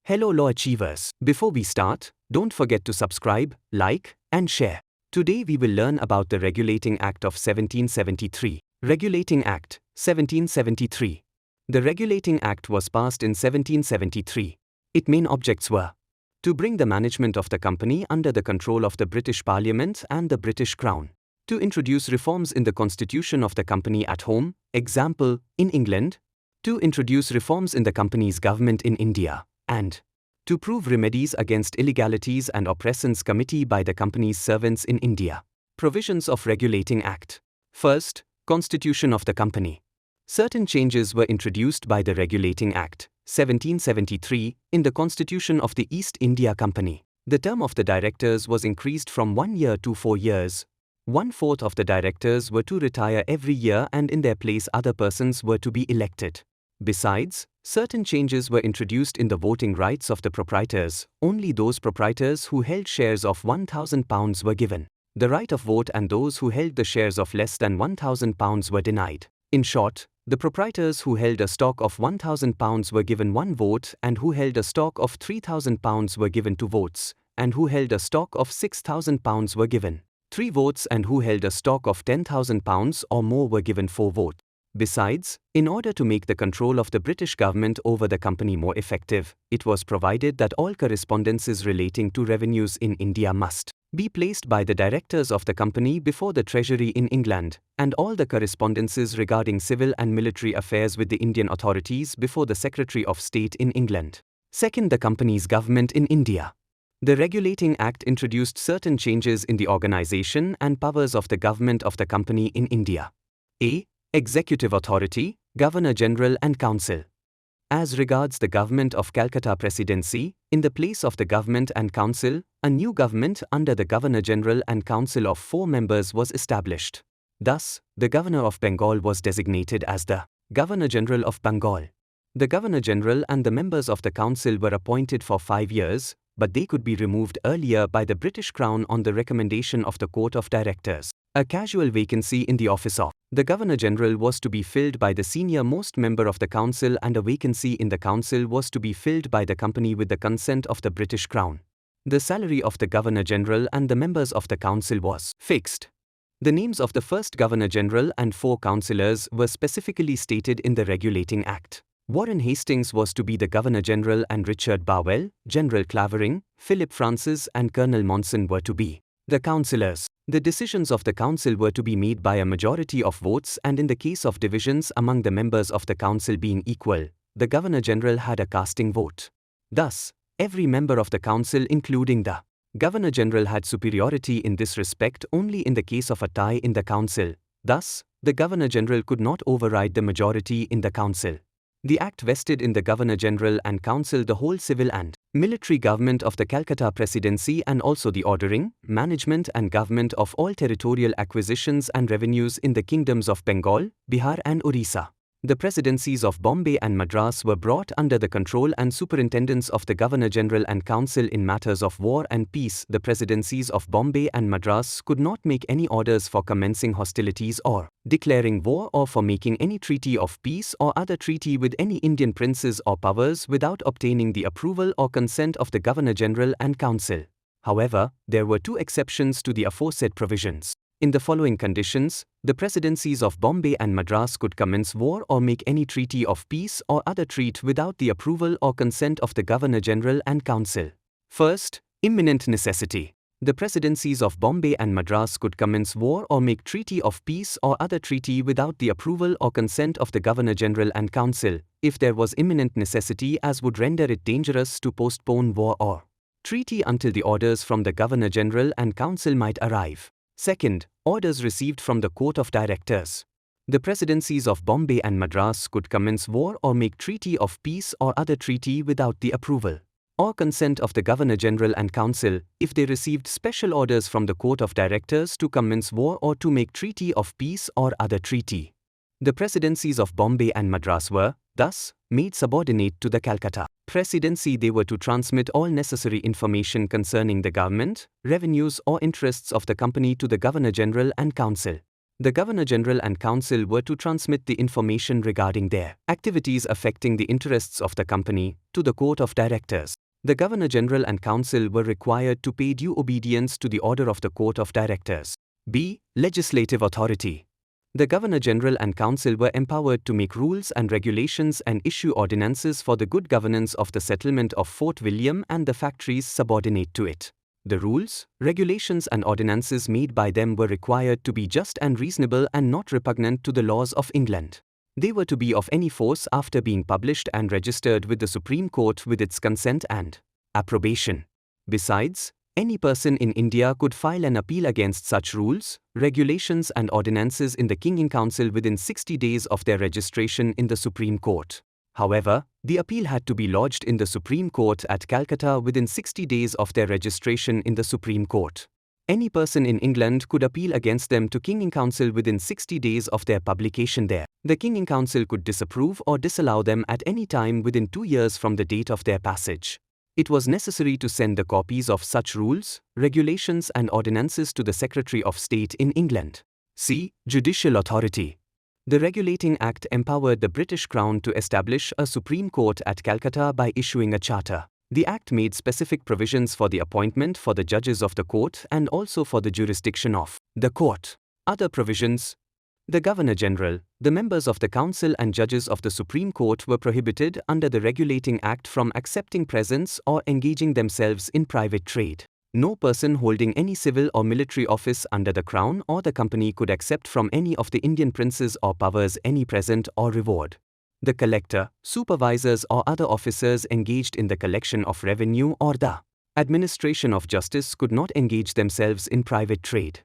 Hello law achievers. Before we start, don't forget to subscribe, like, and share. Today we will learn about the Regulating Act of 1773. Regulating Act, 1773. The Regulating Act was passed in 1773. Its main objects were to bring the management of the company under the control of the British Parliament and the British Crown, to introduce reforms in the constitution of the company at home, example, in England, to introduce reforms in the company's government in India, and to prove remedies against illegalities and oppressions committed by the company's servants in India. Provisions of Regulating Act. First, Constitution of the company. Certain changes were introduced by the Regulating Act, 1773, in the Constitution of the East India Company. The term of the directors was increased from 1 year to 4 years. 1/4 of the directors were to retire every year and in their place other persons were to be elected. Besides, certain changes were introduced in the voting rights of the proprietors. Only those proprietors who held shares of £1,000 were given the right of vote, and those who held the shares of less than £1,000 were denied. In short, the proprietors who held a stock of £1,000 were given 1 vote, and who held a stock of £3,000 were given 2 votes, and who held a stock of £6,000 were given 3 votes, and who held a stock of £10,000 or more were given 4 votes. Besides, in order to make the control of the British government over the company more effective, it was provided that all correspondences relating to revenues in India must be placed by the directors of the company before the Treasury in England, and all the correspondences regarding civil and military affairs with the Indian authorities before the Secretary of State in England. Second, the company's government in India. The Regulating Act introduced certain changes in the organization and powers of the government of the company in India. A. Executive Authority, Governor-General and Council. As regards the government of Calcutta Presidency, in the place of the government and council, a new government under the Governor-General and Council of 4 members was established. Thus, the Governor of Bengal was designated as the Governor-General of Bengal. The Governor-General and the members of the council were appointed for 5 years, but they could be removed earlier by the British Crown on the recommendation of the Court of Directors. A casual vacancy in the office of the Governor-General was to be filled by the senior-most member of the council, and a vacancy in the council was to be filled by the company with the consent of the British Crown. The salary of the Governor-General and the members of the council was fixed. The names of the first Governor-General and 4 councillors were specifically stated in the Regulating Act. Warren Hastings was to be the Governor-General, and Richard Barwell, General Clavering, Philip Francis and Colonel Monson were to be the councillors. The decisions of the council were to be made by a majority of votes, and in the case of divisions among the members of the council being equal, the Governor-General had a casting vote. Thus, every member of the council, including the Governor-General, had superiority in this respect only in the case of a tie in the council. Thus, the Governor-General could not override the majority in the council. The Act vested in the Governor-General and Council the whole civil and military government of the Calcutta Presidency, and also the ordering, management and government of all territorial acquisitions and revenues in the kingdoms of Bengal, Bihar and Orissa. The presidencies of Bombay and Madras were brought under the control and superintendence of the Governor-General and Council in matters of war and peace. The presidencies of Bombay and Madras could not make any orders for commencing hostilities or declaring war, or for making any treaty of peace or other treaty with any Indian princes or powers without obtaining the approval or consent of the Governor-General and Council. However, there were 2 exceptions to the aforesaid provisions. In the following conditions, the presidencies of Bombay and Madras could commence war or make any treaty of peace or other treat without the approval or consent of the Governor-General and Council. First, imminent necessity. The presidencies of Bombay and Madras could commence war or make treaty of peace or other treaty without the approval or consent of the Governor-General and Council, if there was imminent necessity as would render it dangerous to postpone war or treaty until the orders from the Governor-General and Council might arrive. Second, orders received from the Court of Directors. The presidencies of Bombay and Madras could commence war or make treaty of peace or other treaty without the approval or consent of the Governor-General and Council, if they received special orders from the Court of Directors to commence war or to make treaty of peace or other treaty. The presidencies of Bombay and Madras were, thus, made subordinate to the Calcutta Presidency. They were to transmit all necessary information concerning the government, revenues or interests of the company to the Governor-General and Council. The Governor-General and Council were to transmit the information regarding their activities affecting the interests of the company to the Court of Directors. The Governor General and Council were required to pay due obedience to the order of the Court of Directors. B. Legislative authority. The Governor General and Council were empowered to make rules and regulations and issue ordinances for the good governance of the settlement of Fort William and the factories subordinate to it. The rules, regulations and ordinances made by them were required to be just and reasonable and not repugnant to the laws of England. They were to be of any force after being published and registered with the Supreme Court with its consent and approbation. Besides, any person in India could file an appeal against such rules, regulations and ordinances in the King in Council within 60 days of their registration in the Supreme Court. However, the appeal had to be lodged in the Supreme Court at Calcutta within 60 days of their registration in the Supreme Court. Any person in England could appeal against them to King in Council within 60 days of their publication there. The King in Council could disapprove or disallow them at any time within 2 years from the date of their passage. It was necessary to send the copies of such rules, regulations and ordinances to the Secretary of State in England. C. Judicial authority. The Regulating Act empowered the British Crown to establish a Supreme Court at Calcutta by issuing a charter. The Act made specific provisions for the appointment for the judges of the court and also for the jurisdiction of the court. Other provisions. The Governor General, the members of the Council and judges of the Supreme Court were prohibited under the Regulating Act from accepting presents or engaging themselves in private trade. No person holding any civil or military office under the Crown or the Company could accept from any of the Indian princes or powers any present or reward. The collector, supervisors or other officers engaged in the collection of revenue or the administration of justice could not engage themselves in private trade.